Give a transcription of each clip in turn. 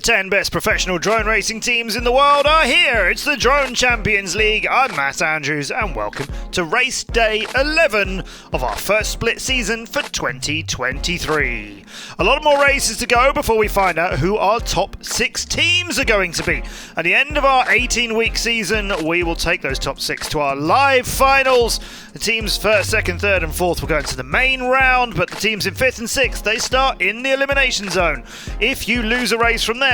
10 best professional drone racing teams in the world are here. It's the Drone Champions League. I'm Matt Andrews and welcome to race day 11 of our first split season for 2023. A lot more races to go before we find out who our top 6 teams are going to be. At the end of our 18-week season, we will take those top 6 to our live finals. The teams 1st, 2nd, 3rd and 4th will go into the main round, but the teams in 5th and 6th, they start in the elimination zone. If you lose a race from there,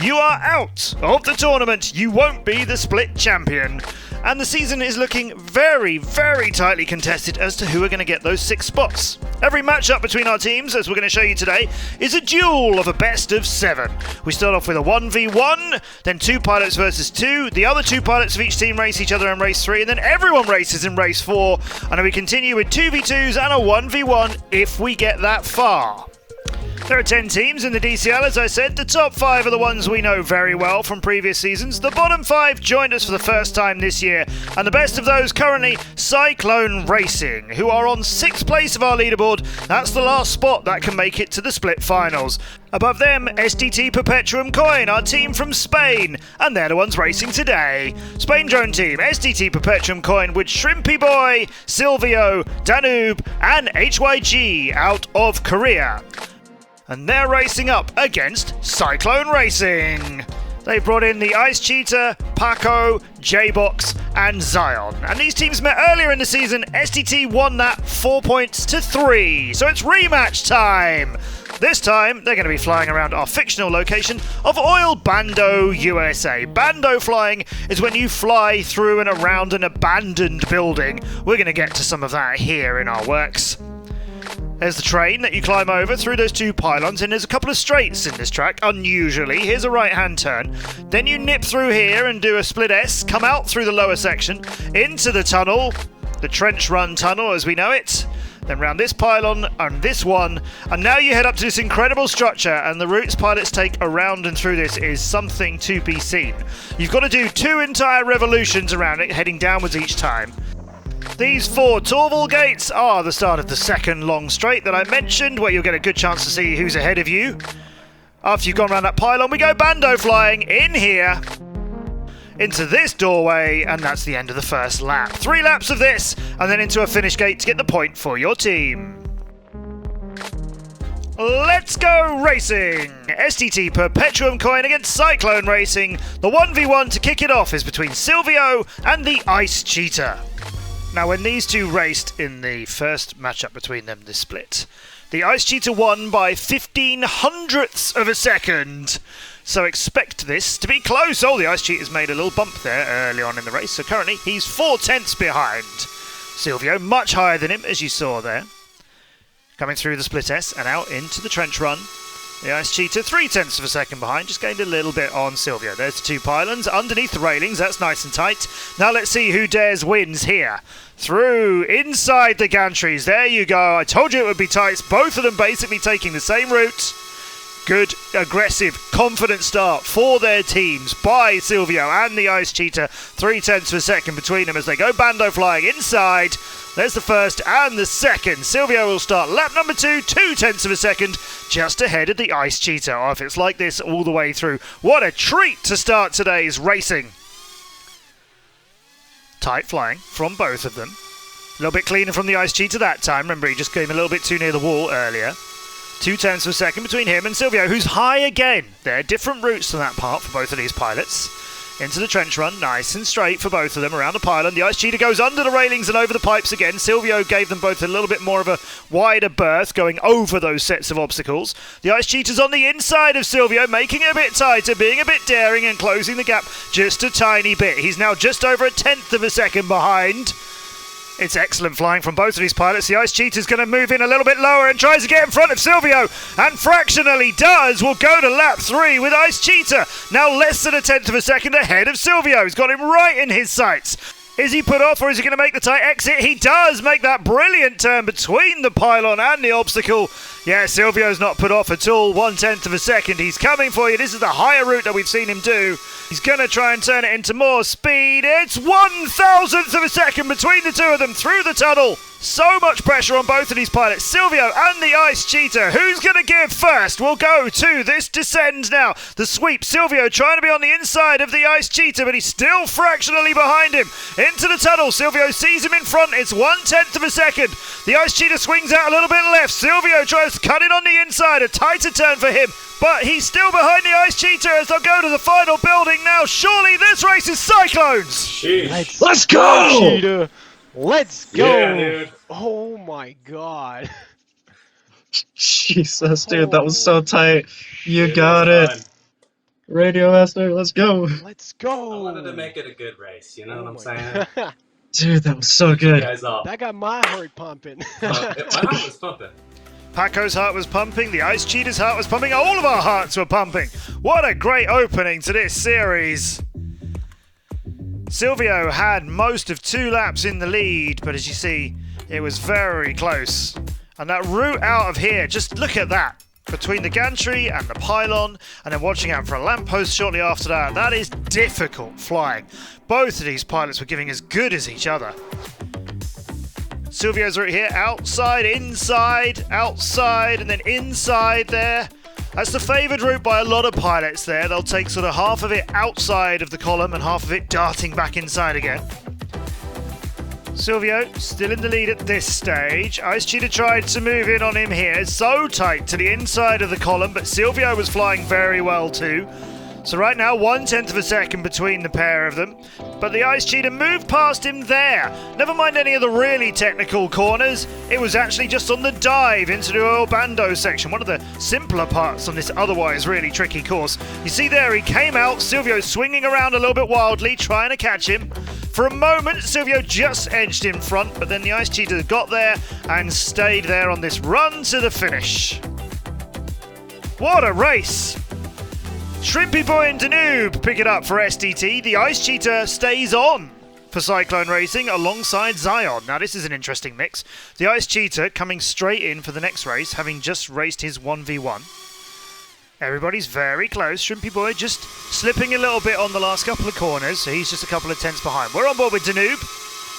you are out of the tournament. You won't be the split champion. And the season is looking very, very tightly contested as to who are going to get those 6 spots. Every matchup between our teams, as we're going to show you today, is a duel of a best of 7. We start off with a 1v1, then 2 pilots versus 2. The other 2 pilots of each team race each other in race 3, and then everyone races in race 4. And then we continue with 2v2s and a 1v1 if we get that far. There are 10 teams in the DCL, as I said. The top 5 are the ones we know very well from previous seasons. The bottom 5 joined us for the first time this year, and the best of those currently, Cyclone Racing, who are on 6th place of our leaderboard. That's the last spot that can make it to the split finals. Above them, SDT Perpetuumcoin, our team from Spain, and they're the ones racing today. Spain drone team, SDT Perpetuumcoin with Shrimpy Boy, Silvio, Danube, and HYG out of Korea. And they're racing up against Cyclone Racing. They brought in the Ice Cheetah, Paco, J-Box and Zion. And these teams met earlier in the season. SDT won that 4 points to 3. So it's rematch time. This time, they're going to be flying around our fictional location of Oilbando, USA. Bando flying is when you fly through and around an abandoned building. We're going to get to some of that here in our works. There's the train that you climb over through those 2 pylons, and there's a couple of straights in this track, unusually. Here's a right-hand turn. Then you nip through here and do a split S, come out through the lower section, into the tunnel, the trench run tunnel as we know it, then round this pylon and this one, and now you head up to this incredible structure, and the routes pilots take around and through this is something to be seen. You've got to do 2 entire revolutions around it, heading downwards each time. These 4 Torval gates are the start of the 2nd long straight that I mentioned, where you'll get a good chance to see who's ahead of you. After you've gone around that pylon, we go Bando flying in here, into this doorway, and that's the end of the first lap. 3 laps of this, and then into a finish gate to get the point for your team. Let's go racing! SDT Perpetuumcoin against Cyclone Racing. The 1v1 to kick it off is between Silvio and the Ice Cheetah. Now, when these 2 raced in the first matchup between them this split, the Ice Cheetah won by 0.15 of a second. So expect this to be close. Oh, the Ice Cheetah's made a little bump there early on in the race. So currently, he's 0.4 behind. Silvio, much higher than him, as you saw there. Coming through the split S and out into the trench run. The Ice Cheetah, 0.3 of a second behind, just gained a little bit on Silvio. There's the 2 pylons underneath the railings, that's nice and tight. Now let's see who dares wins here. Through, inside the gantries, there you go. I told you it would be tight. Both of them basically taking the same route. Good, aggressive, confident start for their teams by Silvio and the Ice Cheetah. 0.3 of a second between them as they go Bando flying inside. There's the first and the second. Silvio will start lap number 2, 0.2 of a second, just ahead of the Ice Cheetah. Oh, if it's like this all the way through, what a treat to start today's racing. Tight flying from both of them. A little bit cleaner from the Ice Cheetah that time. Remember, he just came a little bit too near the wall earlier. 0.2 of a second between him and Silvio, who's high again. There are different routes to that part for both of these pilots. Into the trench run, nice and straight for both of them around the pylon. The Ice Cheetah goes under the railings and over the pipes again. Silvio gave them both a little bit more of a wider berth, going over those sets of obstacles. The Ice Cheetah's on the inside of Silvio, making it a bit tighter, being a bit daring and closing the gap just a tiny bit. He's now just over 0.1 of a second behind. It's excellent flying from both of these pilots. The Ice Cheetah's going to move in a little bit lower and tries to get in front of Silvio, and fractionally does. We'll go to lap 3 with Ice Cheetah now less than 0.1 of a second ahead of Silvio. He's got him right in his sights. Is he put off, or is he going to make the tight exit? He does make that brilliant turn between the pylon and the obstacle. Yeah, Silvio's not put off at all. 0.1 of a second. He's coming for you. This is the higher route that we've seen him do. He's going to try and turn it into more speed. It's 0.1 of a second between the 2 of them through the tunnel. So much pressure on both of these pilots, Silvio and the Ice Cheetah. Who's going to give first? We'll go to this descend now. The sweep, Silvio trying to be on the inside of the Ice Cheetah, but he's still fractionally behind him. Into the tunnel, Silvio sees him in front. It's 1/10 of a second. The Ice Cheetah swings out a little bit left. Silvio tries to cut in on the inside. A tighter turn for him, but he's still behind the Ice Cheetah as they'll go to the final building now. Surely this race is Cyclones! Let's go! Cheetah. Let's go! Yeah, dude. Oh my god. Jesus, dude, that was so tight. You Dude, got it it. was fun. Radio Master, let's go. Let's go! I wanted to make it a good race, you know Oh what I'm my saying? God. Dude, that was so You good. guys up. That got my heart pumping. My heart was pumping. Paco's heart was pumping, the Ice Cheetah's heart was pumping, all of our hearts were pumping. What a great opening to this series. Silvio had most of 2 laps in the lead, but as you see, it was very close. And that route out of here, just look at that. Between the gantry and the pylon, and then watching out for a lamppost shortly after that, that is difficult flying. Both of these pilots were giving as good as each other. Silvio's route here, outside, inside, outside, and then inside there. That's the favoured route by a lot of pilots there. They'll take sort of half of it outside of the column and half of it darting back inside again. Silvio still in the lead at this stage. Ice Cheetah tried to move in on him here. So tight to the inside of the column, but Silvio was flying very well too. So right now, 1/10 of a second between the pair of them. But the Ice Cheetah moved past him there. Never mind any of the really technical corners. It was actually just on the dive into the Oilbando section, one of the simpler parts on this otherwise really tricky course. You see there, he came out, Silvio swinging around a little bit wildly, trying to catch him. For a moment, Silvio just edged in front, but then the Ice Cheetah got there and stayed there on this run to the finish. What a race! Shrimpy Boy and Danube pick it up for SDT. The Ice Cheetah stays on for Cyclone Racing alongside Zion. Now this is an interesting mix. The Ice Cheetah coming straight in for the next race, having just raced his 1v1. Everybody's very close. Shrimpy Boy just slipping a little bit on the last couple of corners, so he's just a couple of tenths behind. We're on board with Danube.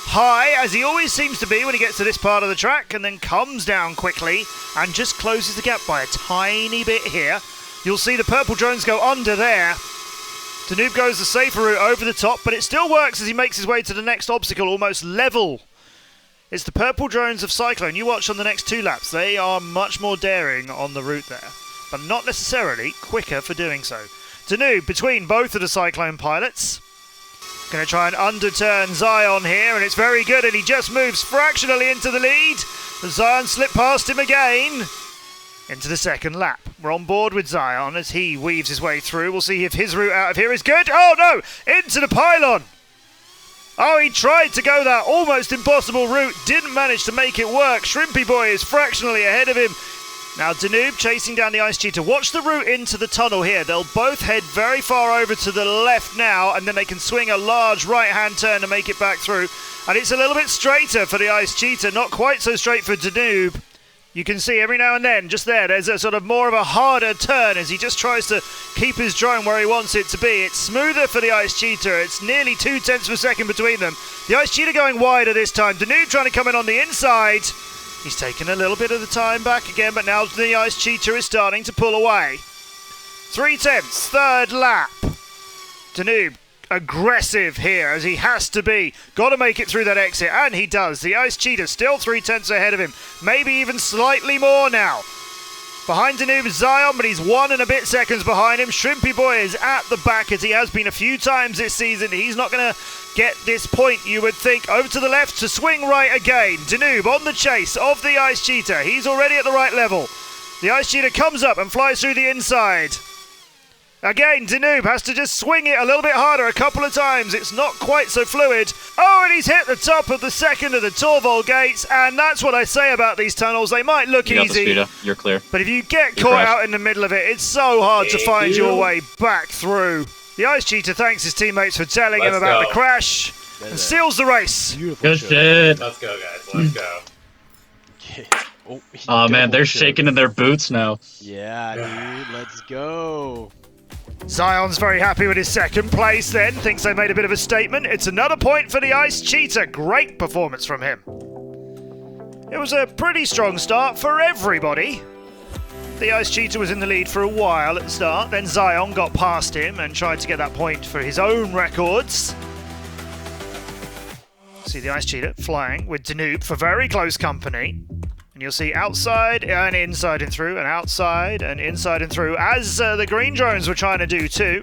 High, as he always seems to be when he gets to this part of the track, and then comes down quickly and just closes the gap by a tiny bit here. You'll see the purple drones go under there. Danube goes the safer route over the top, but it still works as he makes his way to the next obstacle, almost level. It's the purple drones of Cyclone. You watch on the next 2 laps. They are much more daring on the route there, but not necessarily quicker for doing so. Danube between both of the Cyclone pilots. Going to try and underturn Zion here, and it's very good, and he just moves fractionally into the lead. Zion slipped past him again. Into the second lap. We're on board with Zion as he weaves his way through. We'll see if his route out of here is good. Oh no! Into the pylon! Oh, he tried to go that almost impossible route. Didn't manage to make it work. Shrimpy Boy is fractionally ahead of him. Now Danube chasing down the Ice Cheetah. Watch the route into the tunnel here. They'll both head very far over to the left now, and then they can swing a large right-hand turn to make it back through. And it's a little bit straighter for the Ice Cheetah. Not quite so straight for Danube. You can see every now and then, just there's a sort of more of a harder turn as he just tries to keep his drone where he wants it to be. It's smoother for the Ice Cheetah. It's nearly 0.2 of a second between them. The Ice Cheetah going wider this time. Danube trying to come in on the inside. He's taken a little bit of the time back again, but now the Ice Cheetah is starting to pull away. 0.3, third lap. Danube aggressive here as he has to be. Got to make it through that exit, and he does. The Ice Cheetah still 0.3 ahead of him, maybe even slightly more now. Behind Danube is Zion, but he's 1 and a bit seconds behind him. Shrimpy Boy is at the back as he has been a few times this season. He's not going to get this point, you would think. Over to the left to swing right again. Danube on the chase of the Ice Cheetah. He's already at the right level. The Ice Cheetah comes up and flies through the inside. Again, Danube has to just swing it a little bit harder a couple of times. It's not quite so fluid. Oh, and he's hit the top of the second of the Torvald gates, and that's what I say about these tunnels. They might look easy, you're clear. but if you get caught out in the middle of it, it's so hard to find your way back through. The Ice Cheetah thanks his teammates for telling him about the crash and seals the race. Good shit. Let's go, guys. Let's go. Oh man, they're shaking in their boots now. Yeah, dude, let's go. Zion's very happy with his second place then, thinks they made a bit of a statement. It's another point for the Ice Cheetah. Great performance from him. It was a pretty strong start for everybody. The Ice Cheetah was in the lead for a while at the start, then Zion got past him and tried to get that point for his own records. See the Ice Cheetah flying with Danube for very close company. And you'll see outside and inside and through, and outside and inside and through, as the green drones were trying to do too.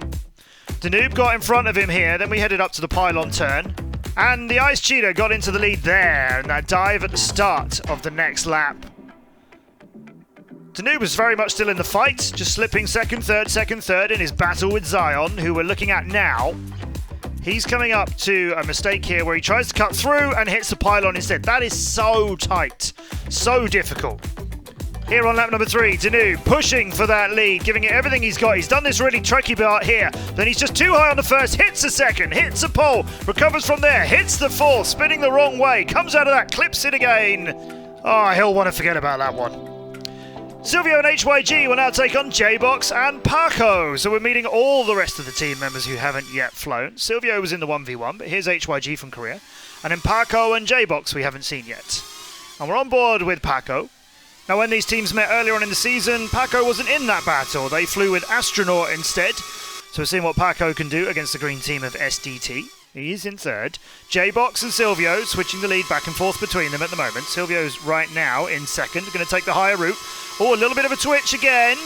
Danube got in front of him here, then we headed up to the pylon turn. And the Ice Cheetah got into the lead there, and that dive at the start of the next lap. Danube was very much still in the fight, just slipping second, third in his battle with Zion, who we're looking at now. He's coming up to a mistake here where he tries to cut through and hits the pylon instead. That is so tight, so difficult. Here on lap number 3, Danube pushing for that lead, giving it everything he's got. He's done this really tricky part here. Then he's just too high on the first, hits a second, hits a pole, recovers from there, hits the fourth, spinning the wrong way, comes out of that, clips it again. Oh, he'll want to forget about that one. Silvio and HYG will now take on J-Box and Paco. So we're meeting all the rest of the team members who haven't yet flown. Silvio was in the 1v1, but here's HYG from Korea. And then Paco and J-Box we haven't seen yet. And we're on board with Paco. Now when these teams met earlier on in the season, Paco wasn't in that battle. They flew with Astronaut instead. So we're seeing what Paco can do against the green team of SDT. He is in third. J-Box and Silvio switching the lead back and forth between them at the moment. Silvio's right now in second, going to take the higher route. Oh, a little bit of a twitch again.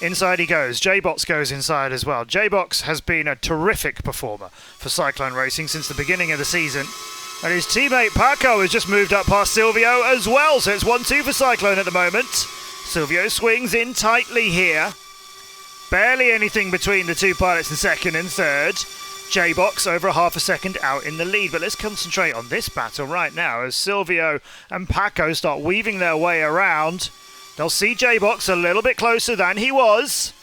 Inside he goes. J-Box goes inside as well. J-Box has been a terrific performer for Cyclone Racing since the beginning of the season. And his teammate Paco has just moved up past Silvio as well. So it's 1-2 for Cyclone at the moment. Silvio swings in tightly here. Barely anything between the two pilots in second and third. J-Box over a half a second out in the lead. But let's concentrate on this battle right now as Silvio and Paco start weaving their way around. They'll see J-Box a little bit closer than he was.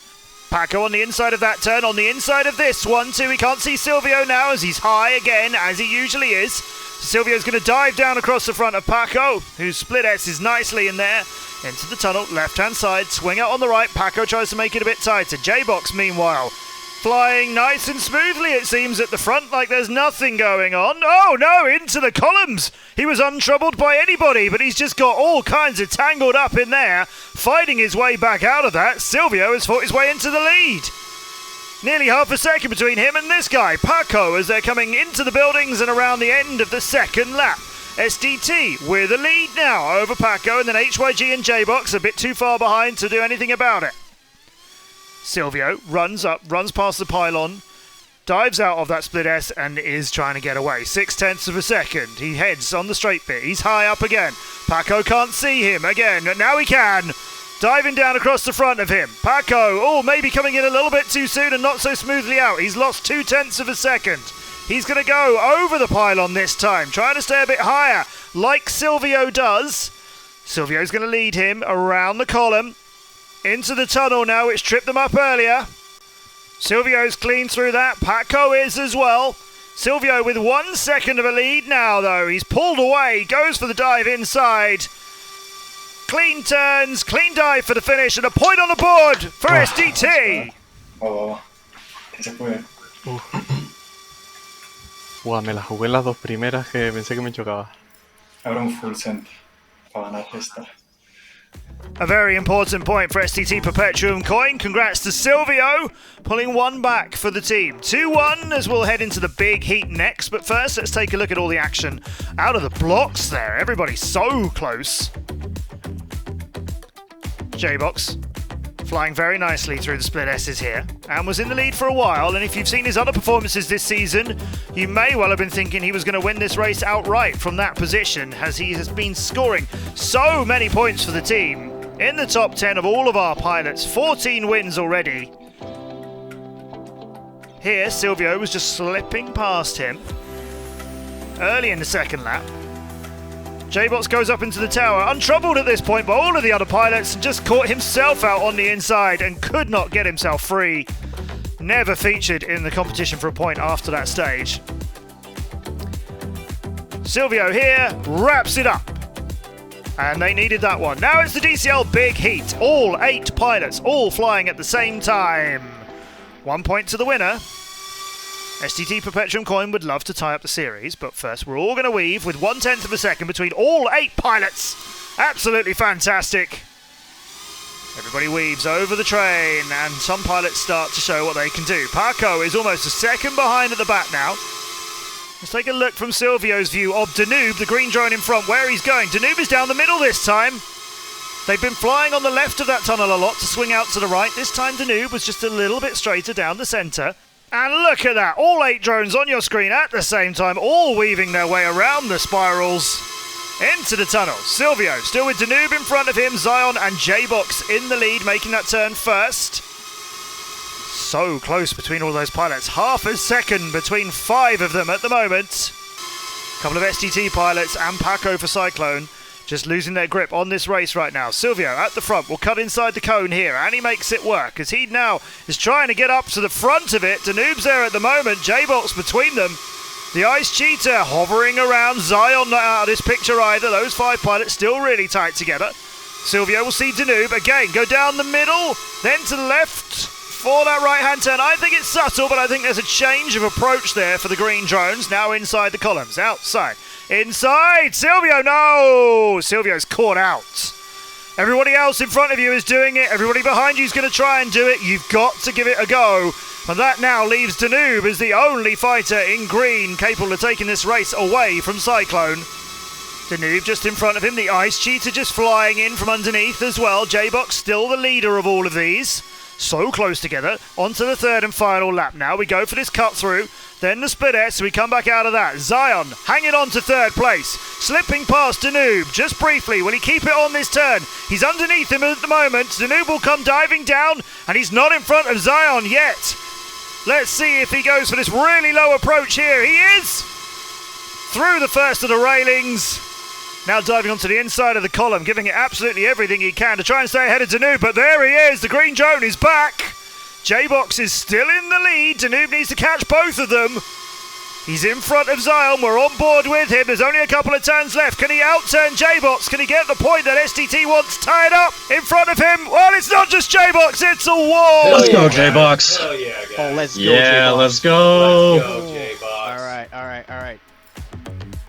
Paco on the inside of that turn, on the inside of this one too. We can't see Silvio now as he's high again, as he usually is. Silvio's going to dive down across the front of Paco, whose split S is nicely in there. Into the tunnel, left-hand side, swing out on the right. Paco tries to make it a bit tighter. J-Box, meanwhile, flying nice and smoothly, it seems, at the front like there's nothing going on. Oh, no, into the columns. He was untroubled by anybody, but he's just got all kinds of tangled up in there, fighting his way back out of that. Silvio has fought his way into the lead. Nearly half a second between him and this guy, Paco, as they're coming into the buildings and around the end of the second lap. SDT with a lead now over Paco, and then HYG and J-Box a bit too far behind to do anything about it. Silvio runs up, runs past the pylon, dives out of that split S and is trying to get away. 0.6 of a second. He heads on the straight bit. He's high up again. Paco can't see him again. Now he can. Diving down across the front of him. Paco, oh, maybe coming in a little bit too soon and not so smoothly out. He's lost 0.2 of a second. He's going to go over the pylon this time, trying to stay a bit higher, like Silvio does. Silvio's going to lead him around the column. Into the tunnel now, which tripped them up earlier. Silvio's clean through that. Paco is as well. Silvio with 1 second of a lead now, though. He's pulled away, goes for the dive inside. Clean turns, clean dive for the finish, and a point on the board for SDT. Oh, que se puede. Buah, me la jugué en las dos primeras que pensé que me chocaba. Ahora un full cent para ganar esta. A very important point for SDT Perpetuumcoin. Congrats to Silvio, pulling one back for the team. 2-1 as we'll head into the big heat next. But first, let's take a look at all the action out of the blocks there. Everybody's so close. J-Box flying very nicely through the split S's here and was in the lead for a while. And if you've seen his other performances this season, you may well have been thinking he was going to win this race outright from that position, as he has been scoring so many points for the team. In the top 10 of all of our pilots, 14 wins already. Here, Silvio was just slipping past him early in the second lap. J-Box goes up into the tower, untroubled at this point by all of the other pilots, and just caught himself out on the inside and could not get himself free. Never featured in the competition for a point after that stage. Silvio here wraps it up. And they needed that one. Now it's the DCL Big Heat. All 8 pilots, all flying at the same time. 1 point to the winner. SDT Perpetuumcoin would love to tie up the series, but first we're all going to weave with 1/10 of a second between all 8 pilots. Absolutely fantastic. Everybody weaves over the train, and some pilots start to show what they can do. Paco is almost a second behind at the back now. Let's take a look from Silvio's view of Danube, the green drone in front, where he's going. Danube is down the middle this time. They've been flying on the left of that tunnel a lot to swing out to the right. This time Danube was just a little bit straighter down the centre. And look at that, all 8 drones on your screen at the same time, all weaving their way around the spirals into the tunnel. Silvio still with Danube in front of him, Zion and J-Box in the lead, making that turn first. So close between all those pilots, half a second between 5 of them at the moment. A couple of SDT pilots and Paco for Cyclone just losing their grip on this race right now. Silvio at the front will cut inside the cone here, and he makes it work as he now is trying to get up to the front of it. Danube's there at the moment, J-Box between them. The Ice Cheetah hovering around. Zion not out of this picture either. Those 5 pilots still really tight together. Silvio will see Danube again go down the middle, then to the left for that right-hand turn. I think it's subtle, but I think there's a change of approach there for the green drones. Now inside the columns, outside, inside. Silvio, no! Silvio's caught out. Everybody else in front of you is doing it. Everybody behind you is going to try and do it. You've got to give it a go. And that now leaves Danube as the only fighter in green capable of taking this race away from Cyclone. Danube just in front of him. The Ice Cheetah just flying in from underneath as well. J-Box still the leader of all of these. So close together. Onto the 3rd and final lap now. We go for this cut through. Then the split S. We come back out of that. Zion hanging on to 3rd place. Slipping past Danube just briefly. Will he keep it on this turn? He's underneath him at the moment. Danube will come diving down, and he's not in front of Zion yet. Let's see if he goes for this really low approach here. He is! Through the first of the railings. Now diving onto the inside of the column, giving it absolutely everything he can to try and stay ahead of Danube. But there he is. The green drone is back. J-Box is still in the lead. Danube needs to catch both of them. He's in front of Zion. We're on board with him. There's only a couple of turns left. Can he outturn J-Box? Can he get the point that SDT wants tied up in front of him? Well, it's not just J-Box, it's a wall. Let's go, J-Box. Oh yeah, guys. Oh, let's go, Yeah, J-Box. let's go. Let's go, J-Box. All right.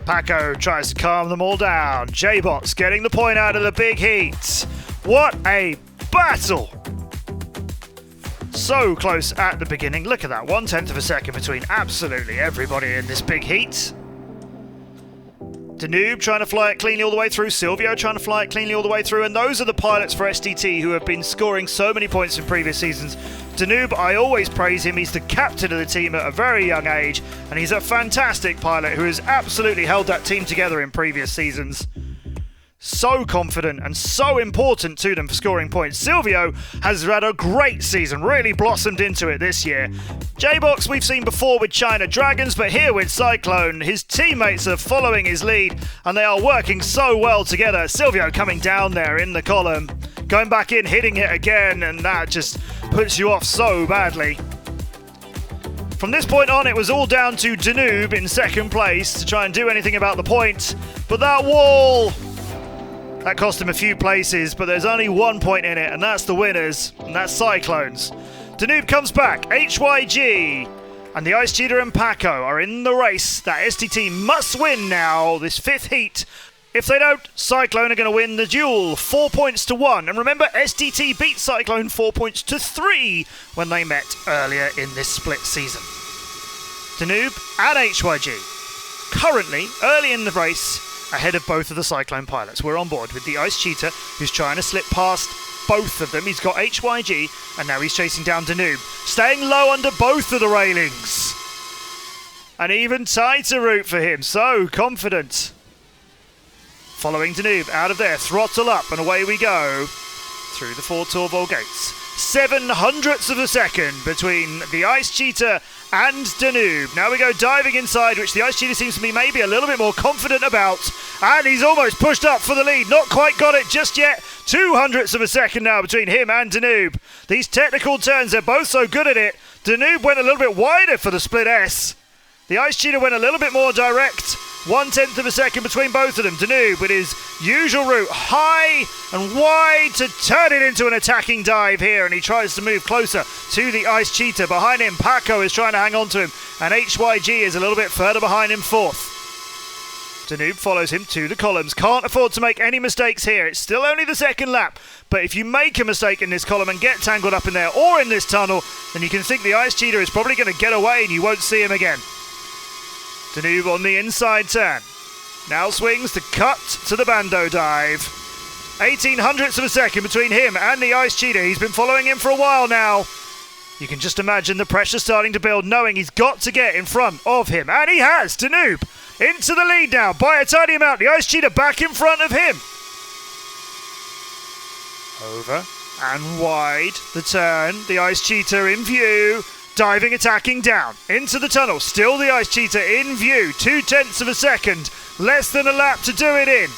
Paco tries to calm them all down. J-Box getting the point out of the big heat. What a battle. So close at the beginning. Look at that, 1/10 of a second between absolutely everybody in this big heat. Danube trying to fly it cleanly all the way through. Silvio trying to fly it cleanly all the way through. And those are the pilots for SDT who have been scoring so many points in previous seasons. Danube, I always praise him. He's the captain of the team at a very young age. And he's a fantastic pilot who has absolutely held that team together in previous seasons. So confident and so important to them for scoring points. Silvio has had a great season, really blossomed into it this year. J-Box we've seen before with China Dragons, but here with Cyclone, his teammates are following his lead and they are working so well together. Silvio coming down there in the column, going back in, hitting it again, and that just puts you off so badly. From this point on, it was all down to Danube in 2nd place to try and do anything about the point, but that wall... that cost him a few places, but there's only 1 point in it, and that's the winners, and that's Cyclones. Danube comes back, HYG, and the Ice Cheetah and Paco are in the race that SDT must win now, this 5th heat. If they don't, Cyclone are going to win the duel, 4 points to 1. And remember, SDT beat Cyclone 4 points to 3 when they met earlier in this split season. Danube and HYG, currently early in the race, ahead of both of the Cyclone pilots. We're on board with the Ice Cheetah, who's trying to slip past both of them. He's got HYG, and now he's chasing down Danube, staying low under both of the railings. An even tighter route for him, so confident. Following Danube out of there, throttle up, and away we go through the 4 Torval gates. 7/100ths of a second between the Ice Cheetah and Danube. Now we go diving inside, which the Ice Cheetah seems to be maybe a little bit more confident about. And he's almost pushed up for the lead. Not quite got it just yet. 2/100ths of a second now between him and Danube. These technical turns, they're both so good at it. Danube went a little bit wider for the split S. The Ice Cheetah went a little bit more direct. 1/10 of a second between both of them. Danube with his usual route, high and wide to turn it into an attacking dive here, and he tries to move closer to the Ice Cheetah. Behind him, Paco is trying to hang on to him, and HYG is a little bit further behind him, fourth. Danube follows him to the columns. Can't afford to make any mistakes here. It's still only the second lap, but if you make a mistake in this column and get tangled up in there or in this tunnel, then you can think the Ice Cheetah is probably going to get away and you won't see him again. Danube on the inside turn. Now swings to cut to the Bando dive. 1800ths of a second between him and the Ice Cheetah. He's been following him for a while now. You can just imagine the pressure starting to build, knowing he's got to get in front of him. And he has. Danube into the lead now by a tiny amount. The Ice Cheetah back in front of him. Over and wide the turn. The Ice Cheetah in view. Diving, attacking down into the tunnel. Still the Ice Cheetah in view. 0.2 of a second. Less than a lap to do it in.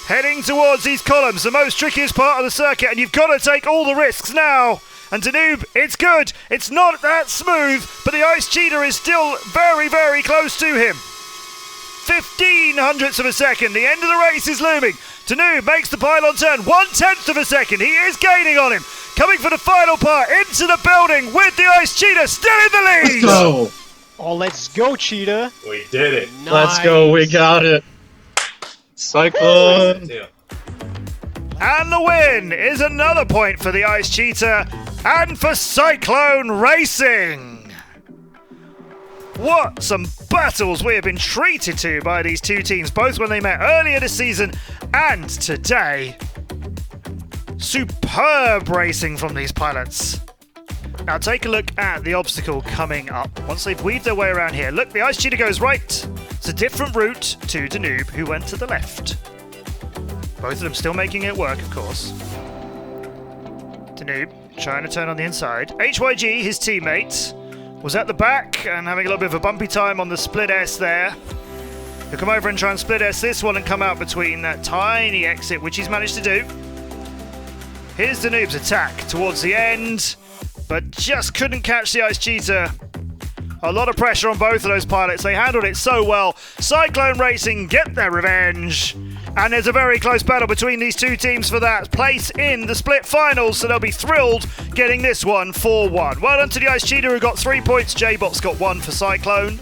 Heading towards these columns, the most trickiest part of the circuit, and you've got to take all the risks now. And Danube, it's good. It's not that smooth, but the Ice Cheetah is still very, very close to him. 0.15 of a second. The end of the race is looming. Danube makes the pylon turn. 1/10 of a second. He is gaining on him. Coming for the final part into the building with the Ice Cheetah still in the lead. Let's go. Oh, let's go, Cheetah. We did it. Nice. Let's go. We got it. Cyclone. Too. And the win is another point for the Ice Cheetah and for Cyclone Racing. What some battles we have been treated to by these two teams, both when they met earlier this season and today. Superb racing from these pilots. Now take a look at the obstacle coming up. Once they've weaved their way around here, look, the Ice Cheetah goes right. It's a different route to Danube, who went to the left. Both of them still making it work, of course. Danube trying to turn on the inside. HYG, his teammate, was at the back and having a little bit of a bumpy time on the split S there. He'll come over and try and split S this one and come out between that tiny exit, which he's managed to do. Here's Danube's attack towards the end, but just couldn't catch the Ice Cheetah. A lot of pressure on both of those pilots. They handled it so well. Cyclone Racing get their revenge. And there's a very close battle between these two teams for that place in the split finals, so they'll be thrilled getting this one 4-1. Well done to the Ice Cheetah, who got 3 points. J-Bot's got 1 for Cyclone.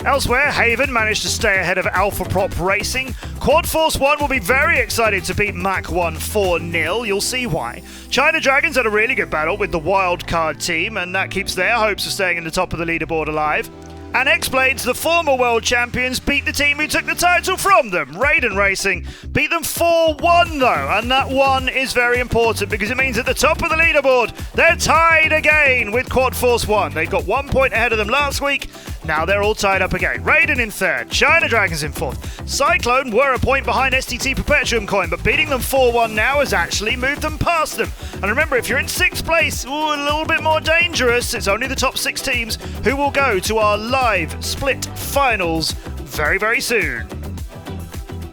Elsewhere, Haven managed to stay ahead of Alpha Prop Racing. Quad Force 1 will be very excited to beat Mach 1 4-0. You'll see why. China Dragons had a really good battle with the wildcard team, and that keeps their hopes of staying in the top of the leaderboard alive. And X-Blades, the former world champions, beat the team who took the title from them. Raiden Racing beat them 4-1 though, and that 1 is very important because it means at the top of the leaderboard, they're tied again with Quad Force 1. They got 1 point ahead of them last week. Now they're all tied up again. Raiden in third, China Dragons in fourth. Cyclone were a point behind SDT Perpetuumcoin, but beating them 4-1 now has actually moved them past them. And remember, if you're in 6th place, a little bit more dangerous. It's only the top 6 teams who will go to our live split finals very, very soon.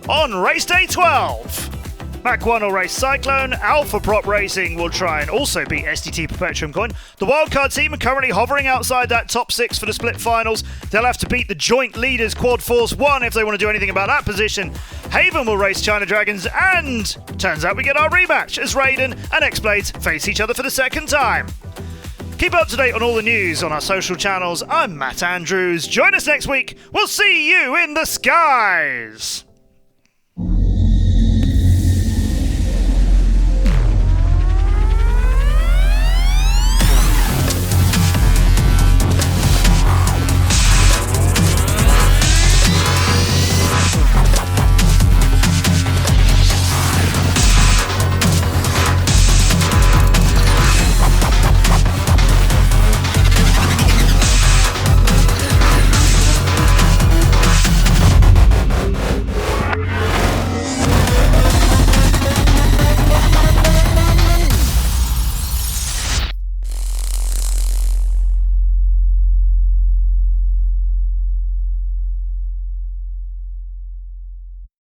On race day 12. Mach 1 will race Cyclone, Alpha Prop Racing will try and also beat SDT Perpetuumcoin. The wildcard team are currently hovering outside that top 6 for the split finals. They'll have to beat the joint leaders Quad Force 1 if they want to do anything about that position. Haven will race China Dragons, and turns out we get our rematch as Raiden and X-Blades face each other for the second time. Keep up to date on all the news on our social channels. I'm Matt Andrews. Join us next week. We'll see you in the skies.